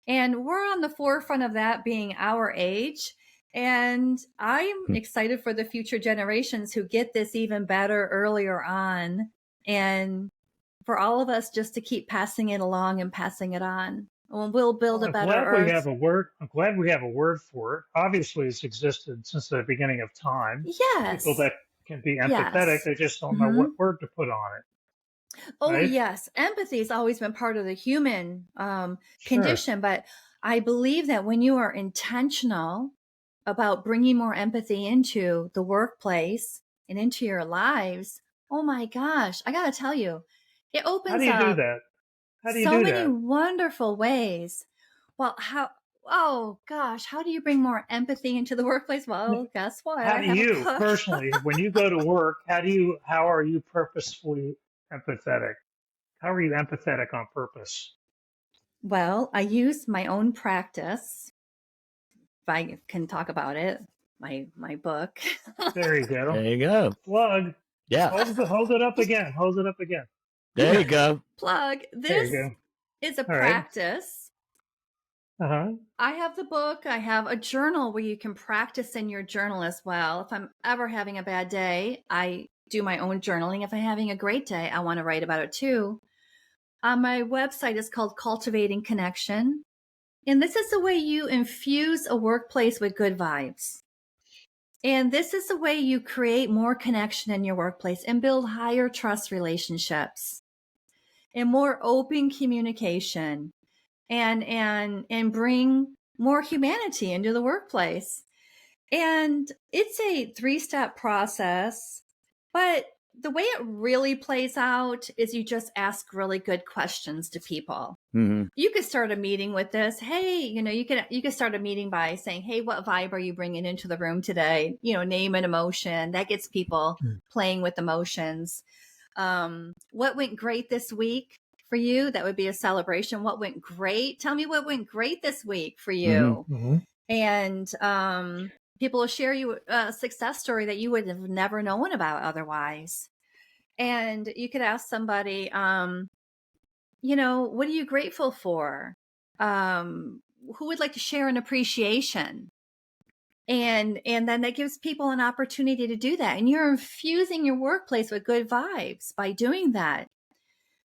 And we're on the forefront of that being our age. And I'm excited for the future generations who get this even better earlier on. And for all of us just to keep passing it along and passing it on. We'll build a better earth. I'm glad we have a word for it. Obviously, it's existed since the beginning of time. Yes. People that can be empathetic, they just don't know what word to put on it. Oh, right? Yes. Empathy has always been part of the human condition. But I believe that when you are intentional about bringing more empathy into the workplace and into your lives, oh my gosh, I got to tell you, it opens up. How do you do that? How do you so do many that? wonderful ways. Well, how do you bring more empathy into the workplace? Well, guess what? How do you personally, when you go to work, how are you purposefully empathetic? How are you empathetic on purpose? Well, I use my own practice. If I can talk about it, my book. There you go. There you go. Plug. Yeah. Hold it up again. Hold it up again. There you go. Plug. This is a practice. Uh-huh. I have the book. I have a journal where you can practice in your journal as well. If I'm ever having a bad day, I do my own journaling. If I'm having a great day, I want to write about it too. My website is called Cultivating Connection. And this is the way you infuse a workplace with good vibes. And this is the way you create more connection in your workplace and build higher trust relationships and more open communication and bring more humanity into the workplace. And it's a 3-step process, but the way it really plays out is you just ask really good questions to people. You could start a meeting with this. Hey, you could start a meeting by saying, hey, what vibe are you bringing into the room today? Name an emotion. That gets people playing with emotions. What went great this week for you? That would be a celebration. What went great? Tell me what went great this week for you. And people will share you a success story that you would have never known about otherwise. And you could ask somebody, what are you grateful for? Who would like to share an appreciation? And then that gives people an opportunity to do that. And you're infusing your workplace with good vibes by doing that.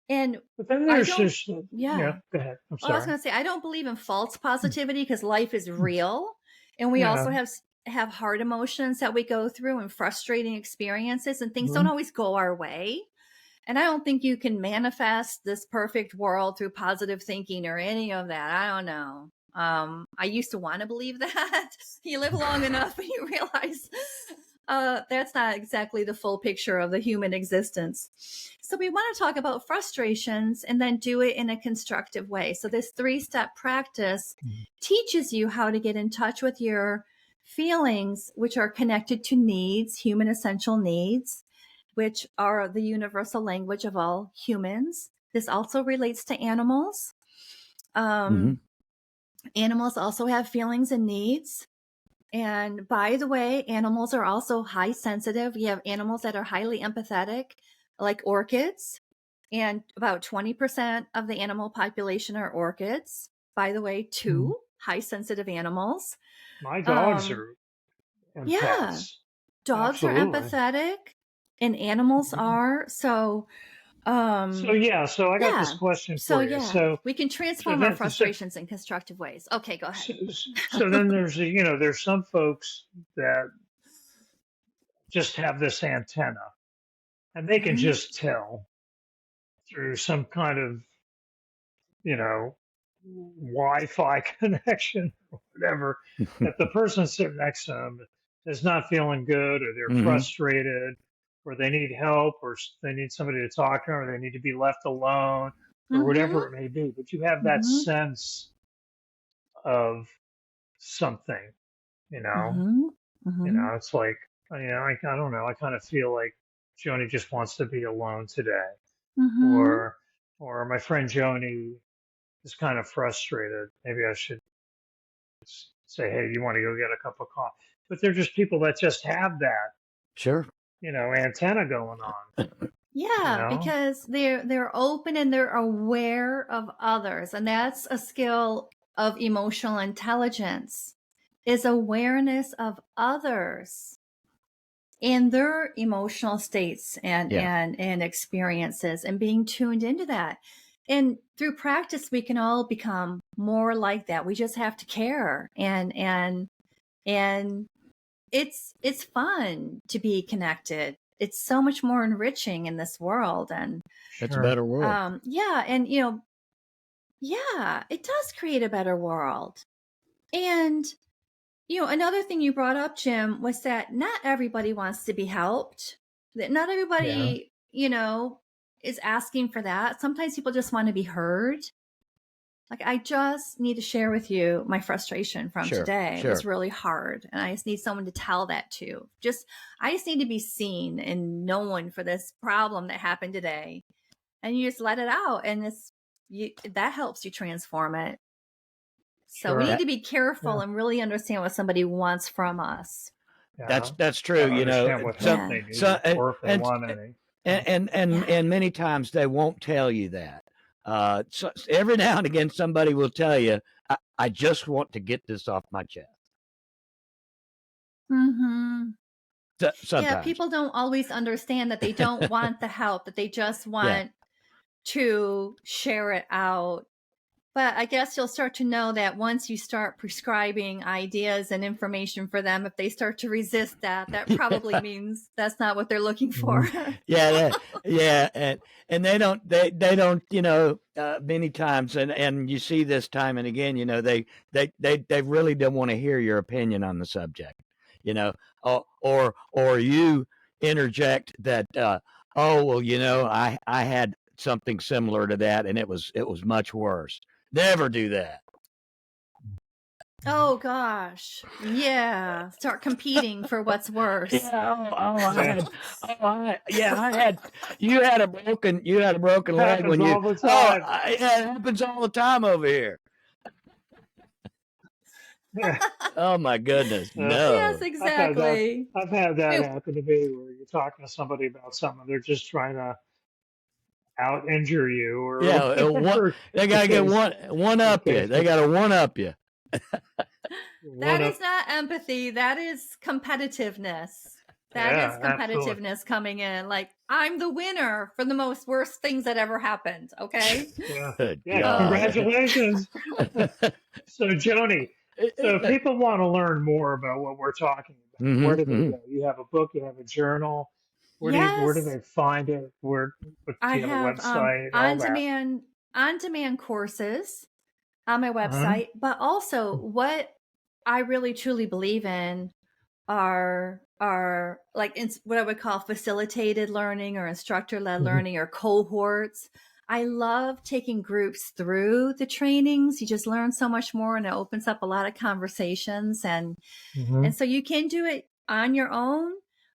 But then there's go ahead. I'm sorry. I was going to say, I don't believe in false positivity because life is real. And we also have hard emotions that we go through and frustrating experiences, and things don't always go our way. And I don't think you can manifest this perfect world through positive thinking or any of that. I don't know. I used to want to believe that. You live long enough and you realize That's not exactly the full picture of the human existence. So we want to talk about frustrations and then do it in a constructive way. So this 3-step practice teaches you how to get in touch with your feelings, which are connected to needs, human essential needs, which are the universal language of all humans. This also relates to animals. Animals also have feelings and needs. And by the way, animals are also high sensitive. You have animals that are highly empathetic, like orchids. And about 20% of the animal population are orchids. By the way, 2 high sensitive animals. My dogs are empaths. Yeah. Dogs are empathetic and animals are. So I got this question for you. So we can transform our frustrations in constructive ways. Okay, go ahead. So then there's some folks that just have this antenna and they can just tell through some kind of, Wi-Fi connection or whatever that the person sitting next to them is not feeling good, or they're frustrated, or they need help, or they need somebody to talk to, or they need to be left alone, or whatever it may be. But you have that sense of something, it's like, I don't know. I kind of feel like Joni just wants to be alone today, or my friend Joni is kind of frustrated. Maybe I should say, hey, you want to go get a cup of coffee? But they're just people that just have that, antenna going on. Yeah, because they're open and they're aware of others, and that's a skill of emotional intelligence, is awareness of others and their emotional states and experiences, and being tuned into that. And through practice, we can all become more like that. We just have to care, and it's fun to be connected. It's so much more enriching in this world, and it's a better world. It does create a better world. And another thing you brought up, Jim, was that not everybody wants to be helped. That not everybody, is asking for that. Sometimes people just want to be heard. Like, I just need to share with you my frustration from today. It was really hard. And I just need someone to tell that to. I just need to be seen and known for this problem that happened today. And you just let it out. And that helps you transform it. So we need to be careful and really understand what somebody wants from us. Yeah. That's true. And many times they won't tell you that. So every now and again, somebody will tell you, I just want to get this off my chest. Yeah, people don't always understand that they don't want the help, that they just want to share it out. But I guess you'll start to know that once you start prescribing ideas and information for them, if they start to resist that probably means that's not what they're looking for. And they don't, many times, and you see this time and again, they really don't want to hear your opinion on the subject, or you interject that, I had something similar to that, and it was much worse. Never do that. Oh gosh, yeah. Start competing for what's worse. I had. You had a broken leg when you. All the time. It happens all the time over here. Oh my goodness, no. Yes, exactly. I've had that happen to me, where you're talking to somebody about something, they're just trying to out injure you, or they gotta get one up you. They gotta one up you. That is not empathy. That is competitiveness. That is competitiveness, absolutely, coming in. Like, I'm the winner for the most worst things that ever happened. Okay. Congratulations. So Joni, so if people want to learn more about what we're talking about, where do they go? You have a book, you have a journal. Where do they find it? Do you have a website? On-demand courses on my website, but also what I really truly believe in are like what I would call facilitated learning or instructor-led learning or cohorts. I love taking groups through the trainings. You just learn so much more, and it opens up a lot of conversations. And so you can do it on your own.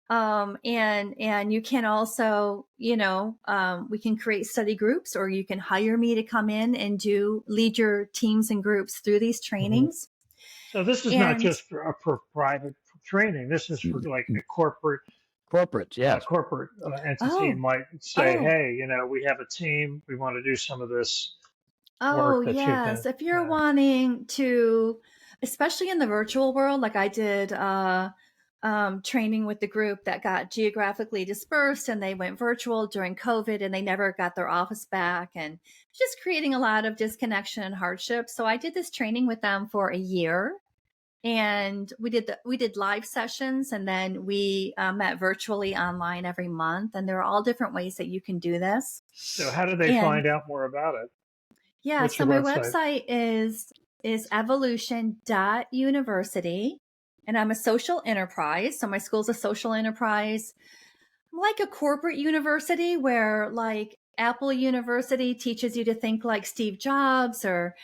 And you can also, we can create study groups, or you can hire me to come in and lead your teams and groups through these trainings. So this is not just for private training. This is for like a corporate yes. Corporate entity might say, hey, we have a team. We want to do some of this work that yes. If you're wanting to, especially in the virtual world, like I did training with the group that got geographically dispersed, and they went virtual during COVID, and they never got their office back, and just creating a lot of disconnection and hardship. So I did this training with them for a year. And we did live sessions, and then we met virtually online every month. And there are all different ways that you can do this. So how do they find out more about it? Yeah, What's so my website is evolution.university, and I'm a social enterprise. So my school's a social enterprise. I'm like a corporate university where like Apple University teaches you to think like Steve Jobs, or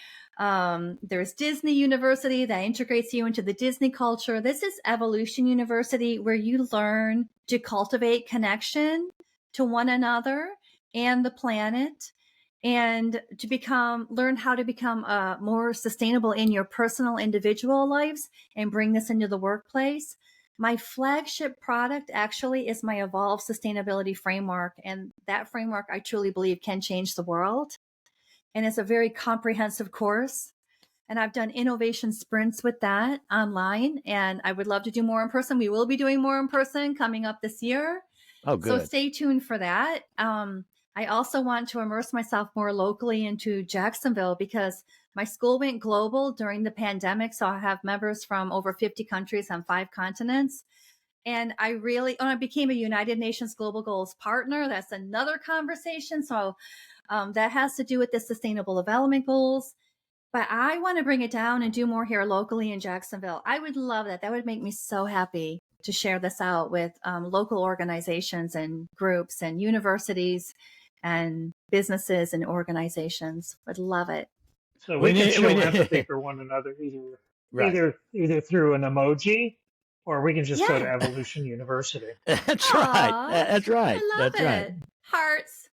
there's Disney University that integrates you into the Disney culture. This is Evolution University, where you learn to cultivate connection to one another and the planet, and to learn how to become more sustainable in your personal individual lives and bring this into the workplace. My flagship product actually is my Evolve Sustainability Framework. And that framework, I truly believe, can change the world. And it's a very comprehensive course. And I've done innovation sprints with that online. And I would love to do more in person. We will be doing more in person coming up this year. Oh, good. So stay tuned for that. I also want to immerse myself more locally into Jacksonville, because my school went global during the pandemic. So I have members from over 50 countries on 5 continents. And I became a United Nations Global Goals partner. That's another conversation. So that has to do with the Sustainable Development Goals. But I want to bring it down and do more here locally in Jacksonville. I would love that. That would make me so happy to share this out with local organizations and groups and universities and businesses and organizations. Would love it. So we can show empathy for one another, either through an emoji, or we can just go to Evolution University. That's right. That's right. I love That's it. right. Hearts.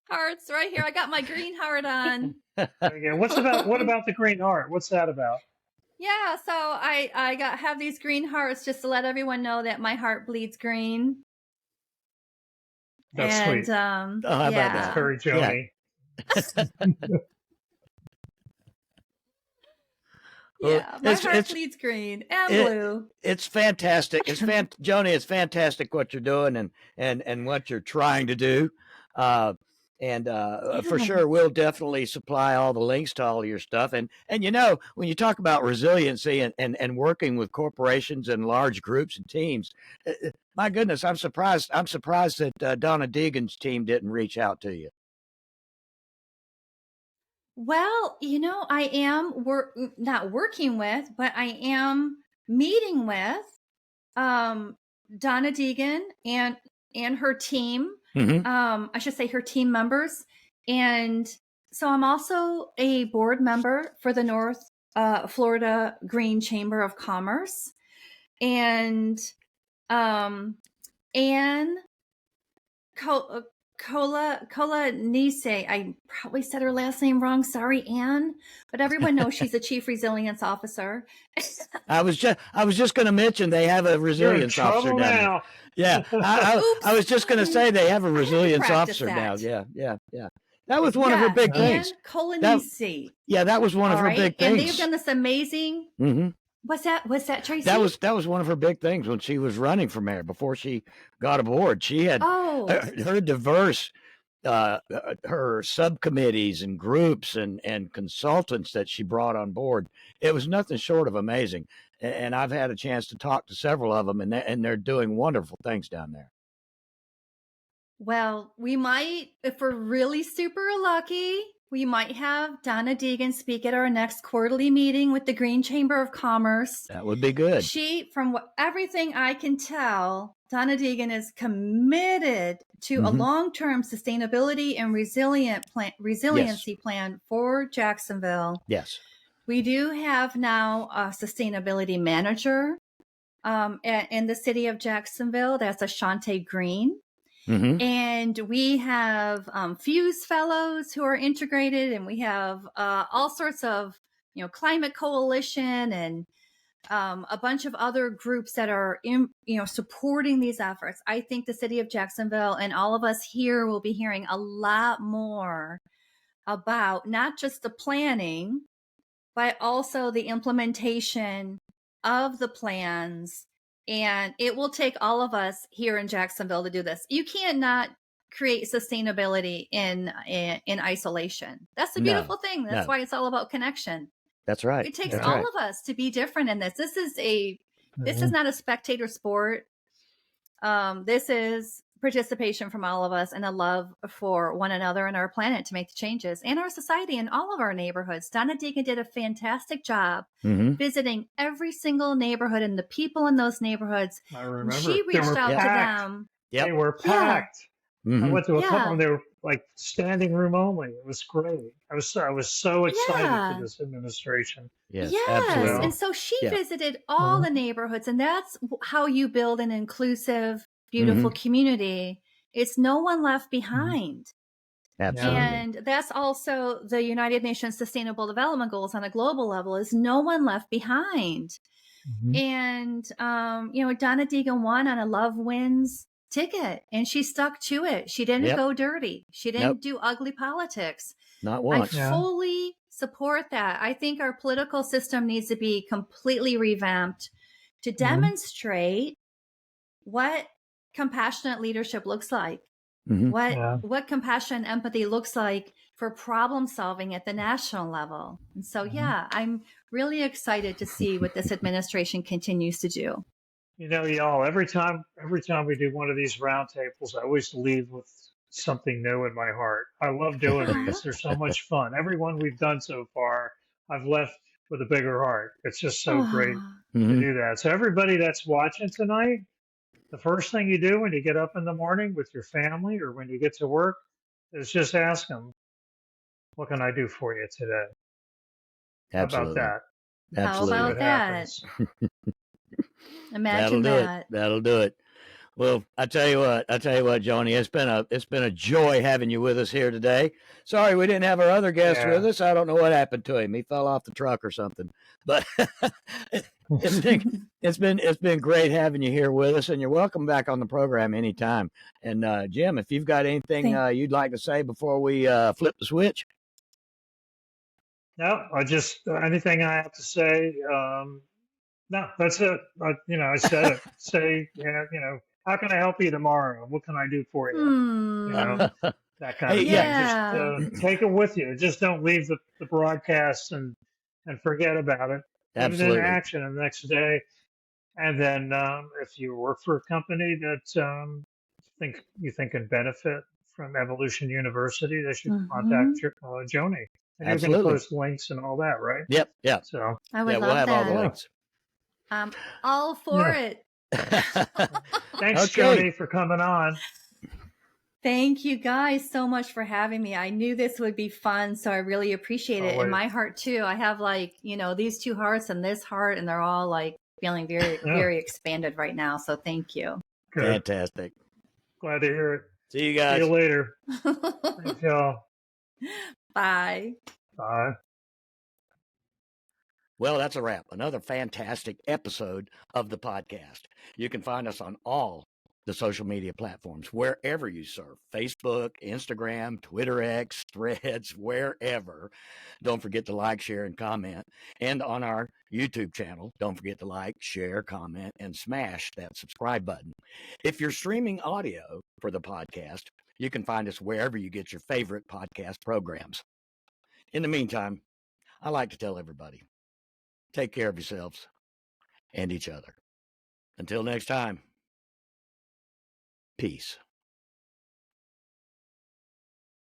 Hearts right here. I got my green heart on. What about the green heart? What's that about? Yeah, so I have these green hearts just to let everyone know that my heart bleeds green. That's sweet. How about that? That's very Joni. Yeah, my heart bleeds green and blue. It's fantastic. Joni, it's fantastic what you're doing and what you're trying to do. For sure, we'll definitely supply all the links to all of your stuff. And when you talk about resiliency and working with corporations and large groups and teams, my goodness, I'm surprised that Donna Deegan's team didn't reach out to you. Well, I am not working with, but I am meeting with Donna Deegan and her team. I should say her team members. And so I'm also a board member for the North Florida Green Chamber of Commerce. And Anne Kola-Nise, I probably said her last name wrong. Sorry, Anne. But everyone knows she's a chief resilience officer. I was just going to mention they have a resilience officer down there. Yeah, I was just going to say they have a resilience officer now. Yeah. That was one of her big things. Anne Kola-Nise. That was one of her big things. And they've done this amazing. What's that, Tracy? That was one of her big things when she was running for mayor. Before she got aboard, she had her diverse, her subcommittees and groups and consultants that she brought on board. It was nothing short of amazing. And I've had a chance to talk to several of them, and they're doing wonderful things down there. Well, we might, if we're really super lucky, We might have Donna Deegan speak at our next quarterly meeting with the Green Chamber of Commerce. That would be good. From everything I can tell, Donna Deegan is committed to a long-term sustainability and resiliency plan for Jacksonville. Yes. We do have now a sustainability manager in the city of Jacksonville. That's Ashante Green. And we have Fuse Fellows who are integrated, and we have all sorts of, Climate Coalition and a bunch of other groups that are supporting these efforts. I think the city of Jacksonville and all of us here will be hearing a lot more about not just the planning, but also the implementation of the plans. And it will take all of us here in Jacksonville to do this. You can't not create sustainability in isolation. That's the beautiful thing. That's why it's all about connection. That's right. It takes all of us to be different in this. This is not a spectator sport. This is participation from all of us and a love for one another and our planet to make the changes, and our society and all of our neighborhoods. Donna Deegan did a fantastic job visiting every single neighborhood and the people in those neighborhoods. I remember. She reached out to them. They were packed. I went to a couple and they were like standing room only. It was great. I was so excited for this administration. Yes, absolutely. And so she visited all the neighborhoods, and that's how you build an inclusive, beautiful community. It's no one left behind. Absolutely. And that's also the United Nations Sustainable Development Goals on a global level, is no one left behind. And, Donna Deegan won on a Love Wins ticket, and she stuck to it. She didn't go dirty. She didn't do ugly politics. Not once. I fully support that. I think our political system needs to be completely revamped to demonstrate what compassionate leadership looks like, what compassion and empathy looks like for problem solving at the national level. And so, I'm really excited to see what this administration continues to do. Y'all, every time we do one of these roundtables, I always leave with something new in my heart. I love doing these. They're so much fun. Every one we've done so far, I've left with a bigger heart. It's just so great to do that. So everybody that's watching tonight, the first thing you do when you get up in the morning with your family or when you get to work is just ask them, what can I do for you today? Absolutely. How about that? Absolutely. How about that? Imagine That'll do it. Well, I tell you what, Joni, it's been a joy having you with us here today. Sorry we didn't have our other guest with us. I don't know what happened to him. He fell off the truck or something. But it's been great having you here with us, and you're welcome back on the program anytime. And Jim, if you've got anything you'd like to say before we flip the switch. No, anything I have to say. No, that's it. I said it. Say, how can I help you tomorrow? What can I do for you? That kind of thing. Just take it with you. Just don't leave the broadcast and forget about it. Absolutely. Put it in action the next day. And then if you work for a company that you think can benefit from Evolution University, they should contact Joni. And you're going to post links and all that, right? Yep. Yeah. So I would love we'll have that. all the links. All for it. Thanks, Joni, for coming on. Thank you guys so much for having me. I knew this would be fun, so I really appreciate it. And my heart too. I have these two hearts and this heart, and they're all feeling very, very expanded right now. So thank you. Good. Fantastic. Glad to hear it. See you guys. See you later. Thanks, y'all. Bye. Bye. Well, that's a wrap. Another fantastic episode of the podcast. You can find us on all the social media platforms, wherever you surf, Facebook, Instagram, Twitter X, Threads, wherever. Don't forget to like, share, and comment. And on our YouTube channel, don't forget to like, share, comment, and smash that subscribe button. If you're streaming audio for the podcast, you can find us wherever you get your favorite podcast programs. In the meantime, I like to tell everybody, take care of yourselves and each other. Until next time, peace.